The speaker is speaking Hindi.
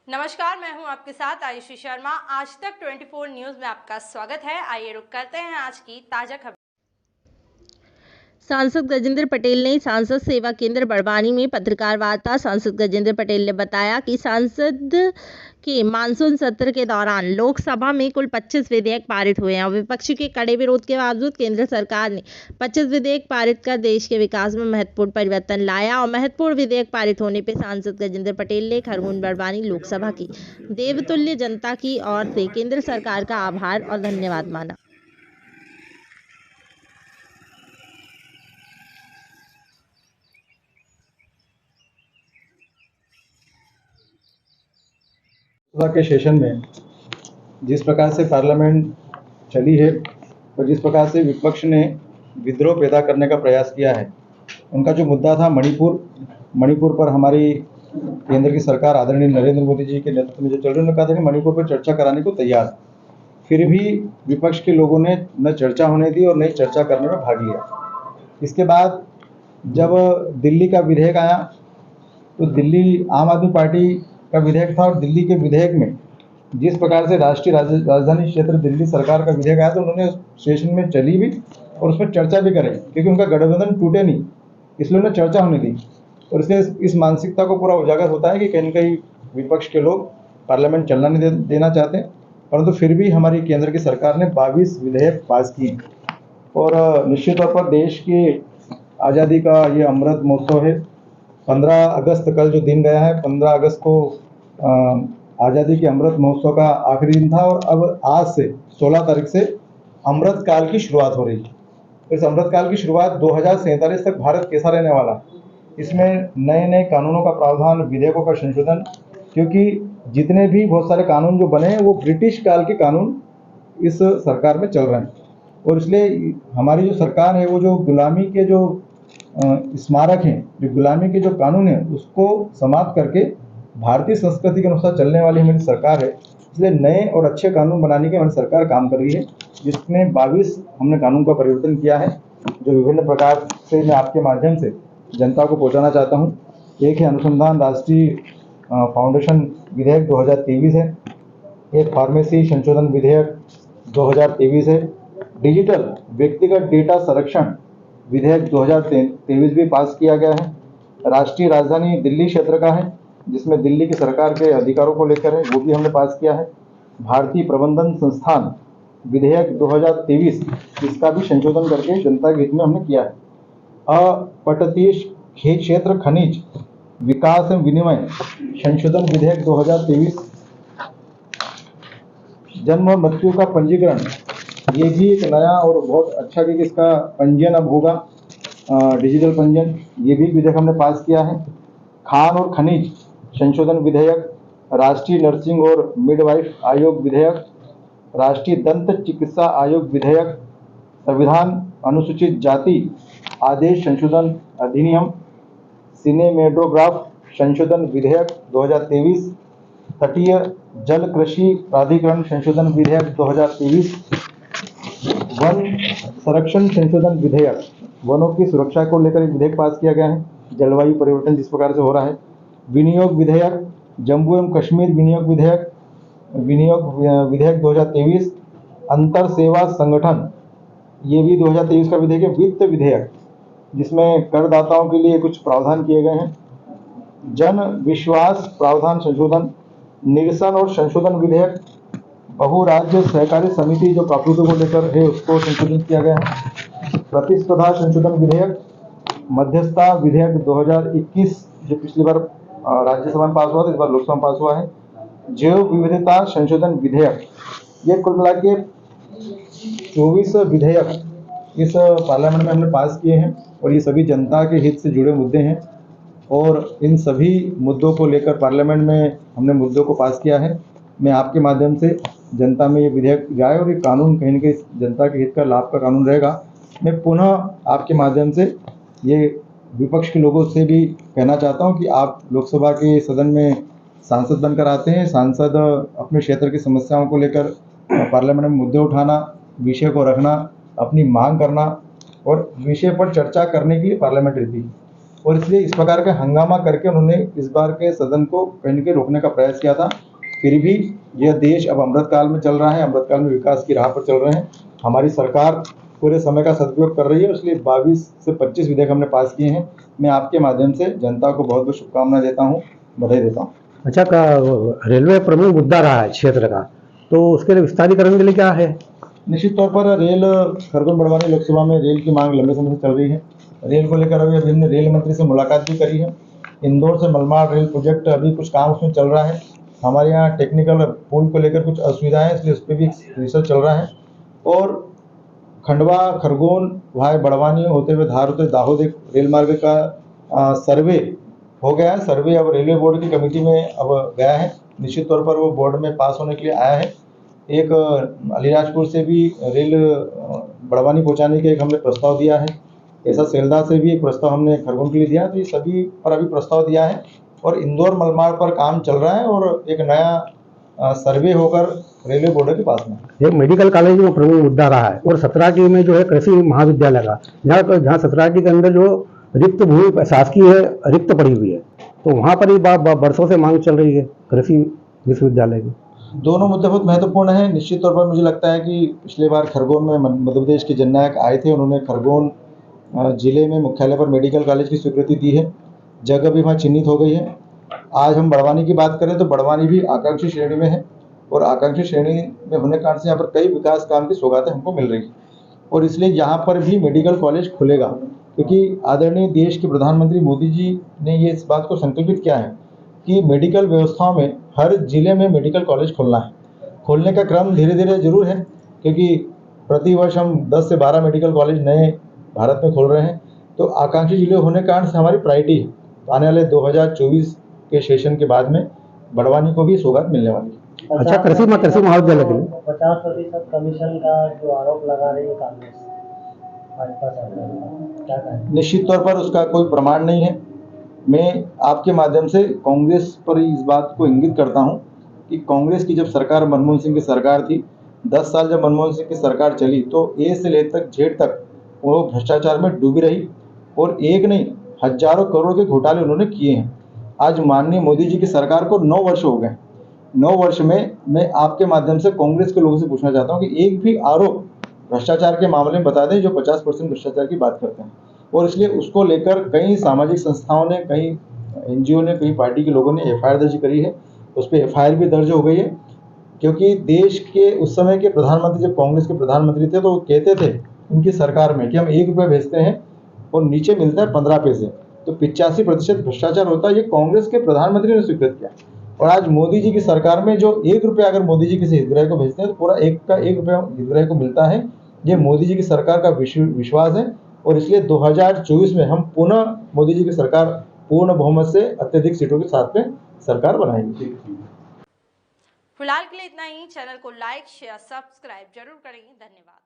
नमस्कार, मैं हूं आपके साथ आयुषी शर्मा। आज तक 24 न्यूज में आपका स्वागत है। आइए रुक करते हैं आज की ताजा खबर। सांसद गजेंद्र पटेल ने सांसद सेवा केंद्र बड़वानी में पत्रकार वार्ता। सांसद गजेंद्र पटेल ने बताया कि संसद के मानसून सत्र के दौरान लोकसभा में कुल 25 विधेयक पारित हुए हैं और विपक्ष के कड़े विरोध के बावजूद केंद्र सरकार ने 25 विधेयक पारित कर देश के विकास में महत्वपूर्ण परिवर्तन लाया। और महत्वपूर्ण विधेयक पारित होने पर सांसद गजेंद्र पटेल ने खरगोन बड़वानी लोकसभा की देवतुल्य जनता की ओर से केंद्र सरकार का आभार और धन्यवाद माना। सभा के सेशन में जिस प्रकार से पार्लियामेंट चली है और जिस प्रकार से विपक्ष ने विद्रोह पैदा करने का प्रयास किया है, उनका जो मुद्दा था मणिपुर पर हमारी केंद्र की सरकार आदरणीय नरेंद्र मोदी जी के नेतृत्व में जो चल रही है, उन्होंने कहा था कि मणिपुर पर चर्चा कराने को तैयार। फिर भी विपक्ष के लोगों ने न चर्चा होने दी और न ही चर्चा करने में भाग लिया। इसके बाद जब दिल्ली का विधेयक आया तो दिल्ली आम आदमी पार्टी का विधेयक था और दिल्ली के विधेयक में जिस प्रकार से राष्ट्रीय राजधानी क्षेत्र दिल्ली सरकार का विधेयक आया तो उन्होंने सेशन में चली भी और उसमें चर्चा भी करी, क्योंकि उनका गठबंधन टूटे नहीं, इसलिए उन्हें चर्चा होने दी। और इसलिए इस मानसिकता को पूरा उजागर होता है कि कहीं न कहीं विपक्ष के लोग पार्लियामेंट चलना नहीं देना चाहते, परंतु फिर भी हमारी केंद्र की सरकार ने 22 विधेयक पास किए। और निश्चित तौर पर देश की आज़ादी का ये अमृत महोत्सव है। 15 अगस्त कल जो दिन गया है, 15 अगस्त को आज़ादी के अमृत महोत्सव का आखिरी दिन था और अब आज से 16 तारीख से अमृत काल की शुरुआत हो रही है। इस अमृत काल की शुरुआत 2047 तक भारत कैसा रहने वाला, इसमें नए नए कानूनों का प्रावधान, विधेयकों का संशोधन, क्योंकि जितने भी बहुत सारे कानून जो बने हैं वो ब्रिटिश काल के कानून इस सरकार में चल रहे हैं। और इसलिए हमारी जो सरकार है वो जो गुलामी के जो स्मारक हैं, जो गुलामी के जो कानून हैं, उसको समाप्त करके भारतीय संस्कृति के अनुसार चलने वाली हमारी सरकार है। इसलिए नए और अच्छे कानून बनाने की हमारी सरकार काम कर रही है, जिसमें 22 हमने कानून का परिवर्तन किया है, जो विभिन्न प्रकार से मैं आपके माध्यम से जनता को पहुंचाना चाहता हूं। एक है अनुसंधान राष्ट्रीय फाउंडेशन विधेयक 2023 है, एक फार्मेसी संशोधन विधेयक 2023 है, डिजिटल व्यक्तिगत डेटा संरक्षण विधेयक 2023 भी पास किया गया है, राष्ट्रीय राजधानी दिल्ली क्षेत्र का है जिसमें दिल्ली की सरकार के अधिकारों को लेकर है, वो भी हमने पास किया है, भारतीय प्रबंधन संस्थान विधेयक 2023 इसका भी संशोधन करके जनता के हित में हमने किया है, अपतटीय क्षेत्र खनिज विकास एवं विनिमय संशोधन विधेयक 2023, जन्म और मृत्यु का पंजीकरण, ये भी एक नया और बहुत अच्छा, क्योंकि इसका पंजीयन अब होगा डिजिटल पंजीयन, ये भी विधेयक हमने पास किया है, खान और खनिज संशोधन विधेयक, राष्ट्रीय नर्सिंग और मिडवाइफ आयोग विधेयक, राष्ट्रीय दंत चिकित्सा आयोग विधेयक, संविधान अनुसूचित जाति आदेश संशोधन अधिनियम, सिनेमेटोग्राफ संशोधन विधेयक 2023, तटीय जल कृषि प्राधिकरण संशोधन विधेयक 2023, वन संरक्षण संशोधन विधेयक, वनों की सुरक्षा को लेकर एक विधेयक पास किया गया है, जलवायु परिवर्तन जिस प्रकार से हो रहा है, विनियोग विधेयक, जम्मू एवं कश्मीर विनियोग विधेयक 2023, अंतर सेवा संगठन, ये भी 2023 का विधेयक है, वित्त विधेयक जिसमें करदाताओं के लिए कुछ प्रावधान किए गए हैं, जन विश्वास प्रावधान संशोधन, निरसन और संशोधन विधेयक, बहुराज्य सहकारी समिति जो प्रारूपों को लेकर है उसको संशोधन किया गया है, प्रतिस्पर्धा संशोधन विधेयक, मध्यस्थता विधेयक 2021 जो पिछली बार राज्यसभा में पास हुआ था, इस बार लोकसभा में पास हुआ है, जैव विविधता संशोधन विधेयक, ये कुल मिला के 24 विधेयक इस पार्लियामेंट में हमने पास किए हैं और ये सभी जनता के हित से जुड़े मुद्दे हैं और इन सभी मुद्दों को लेकर पार्लियामेंट में हमने मुद्दों को पास किया है। मैं आपके माध्यम से जनता में ये विधेयक जाए और ये कानून कहीं न कहीं जनता के हित का लाभ का कानून रहेगा। मैं पुनः आपके माध्यम से ये विपक्ष के लोगों से भी कहना चाहता हूँ कि आप लोकसभा के सदन में सांसद बनकर आते हैं, सांसद अपने क्षेत्र की समस्याओं को लेकर पार्लियामेंट में मुद्दे उठाना, विषय को रखना, अपनी मांग करना और विषय पर चर्चा करने के लिए पार्लियामेंट रहती है। और इसलिए इस प्रकार का हंगामा करके उन्होंने इस बार के सदन को कहीं न कहीं रोकने का प्रयास किया था। फिर भी यह देश अब अमृतकाल में चल रहा है, अमृतकाल में विकास की राह पर चल रहे हैं। हमारी सरकार पूरे समय का सदुपयोग कर रही है, इसलिए 22 से 25 विधेयक हमने पास किए हैं। मैं आपके माध्यम से जनता को बहुत बहुत शुभकामनाएं देता हूँ, बधाई देता हूँ। अच्छा, रेलवे प्रमुख मुद्दा रहा है क्षेत्र का, तो उसके लिए विस्तारीकरण के लिए क्या है? निश्चित तौर पर रेल खरगोन बड़वानी लोकसभा में रेल की मांग लंबे समय से चल रही है। रेल को लेकर अभी हमने रेल मंत्री से मुलाकात भी करी है। इंदौर से मलमाड़ रेल प्रोजेक्ट अभी कुछ काम उसमें चल रहा है। हमारे यहाँ टेक्निकल पुल को लेकर कुछ असुविधाएं हैं, इसलिए उस पर भी रिसर्च चल रहा है। और खंडवा खरगोन भाई बड़वानी होते हुए धार होते दाहोद एक रेल मार्ग का सर्वे हो गया है। सर्वे अब रेलवे बोर्ड की कमेटी में अब गया है। निश्चित तौर पर वो बोर्ड में पास होने के लिए आया है। एक अलीराजपुर से भी रेल बड़वानी पहुंचाने के एक हमने प्रस्ताव दिया है। ऐसा सेल्दा से भी एक प्रस्ताव हमने खरगोन के लिए दिया। तो ये सभी पर अभी प्रस्ताव दिया है और इंदौर मलमाड़ पर काम चल रहा है और एक नया सर्वे होकर रेलवे बोर्ड के पास में। एक मेडिकल कॉलेज में प्रमुख मुद्दा रहा है और सतराटी में जो है कृषि महाविद्यालय का, जहाँ सतराटी के अंदर जो रिक्त भूमि शासकीय है रिक्त पड़ी हुई है, तो वहाँ पर ही वर्षों से मांग चल रही है कृषि विश्वविद्यालय की। दोनों मुद्दे बहुत महत्वपूर्ण हैं। निश्चित तौर पर मुझे लगता है कि पिछले बार खरगोन में मध्य प्रदेश के जननायक आए थे, उन्होंने खरगोन जिले में मुख्यालय पर मेडिकल कॉलेज की स्वीकृति दी है। जगह भी वहाँ चिन्हित हो गई है। आज हम बड़वानी की बात करें तो बड़वानी भी आकांक्षी श्रेणी में है और आकांक्षी श्रेणी में होने के कारण से यहाँ पर कई विकास काम की सौगातें हमको मिल रही है और इसलिए यहाँ पर भी मेडिकल कॉलेज खुलेगा, क्योंकि आदरणीय देश के प्रधानमंत्री मोदी जी ने ये इस बात को संकल्पित किया है कि मेडिकल व्यवस्थाओं में हर जिले में मेडिकल कॉलेज खोलना है। खोलने का क्रम धीरे धीरे जरूर है, क्योंकि प्रतिवर्ष हम 10 से 12 मेडिकल कॉलेज नए भारत में खोल रहे हैं। तो आकांक्षी जिले होने के कारण से हमारी प्रायोरिटी है। तो आने वाले 2024 के सेशन के बाद में बड़वानी को भी सौगात मिलने वाली है। अच्छा, कृषि महाविद्यालय के लिए 50% कमीशन का जो आरोप लगा रही है कांग्रेस भाजपा सरकार, क्या कहें? निश्चित तौर पर उसका कोई प्रमाण नहीं है। मैं आपके माध्यम से कांग्रेस पर इस बात को इंगित करता हूं कि कांग्रेस की जब सरकार मनमोहन सिंह की सरकार थी, 10 साल जब मनमोहन सिंह की सरकार चली तो ए से ले तक जेड तक वो भ्रष्टाचार में डूबी रही और एक नहीं हजारों करोड़ के घोटाले उन्होंने किए हैं। आज माननीय मोदी जी की सरकार को 9 वर्ष हो गए। 9 वर्ष में मैं आपके माध्यम से कांग्रेस के लोगों से पूछना चाहता हूँ कि एक भी आरोप भ्रष्टाचार के मामले में बता दें जो 50% भ्रष्टाचार की बात करते हैं। और इसलिए उसको लेकर कई सामाजिक संस्थाओं ने, कई एनजीओ ने, कई पार्टी के लोगों ने एफआईआर दर्ज करी है। उस पर एफआईआर भी दर्ज हो गई है, क्योंकि देश के उस समय के प्रधानमंत्री जब कांग्रेस के प्रधानमंत्री थे तो वो कहते थे उनकी सरकार में कि हम 1 रुपये भेजते हैं और नीचे मिलता है 15 पैसे। तो 85% भ्रष्टाचार होता है, ये कांग्रेस के प्रधानमंत्री ने स्वीकृत किया। और आज मोदी जी की सरकार में जो 1 रुपया अगर मोदी जी किसी हितग्राही को भेजते हैं तो पूरा 1 रुपया हितग्राही को मिलता है। ये मोदी जी की सरकार का विश्वास है और इसलिए 2024 में हम पुनः मोदी जी की सरकार पूर्ण बहुमत से अत्यधिक सीटों के साथ में सरकार बनाएंगे। फिलहाल के लिए इतना ही। चैनल को लाइक शेयर सब्सक्राइब जरूर करें। धन्यवाद।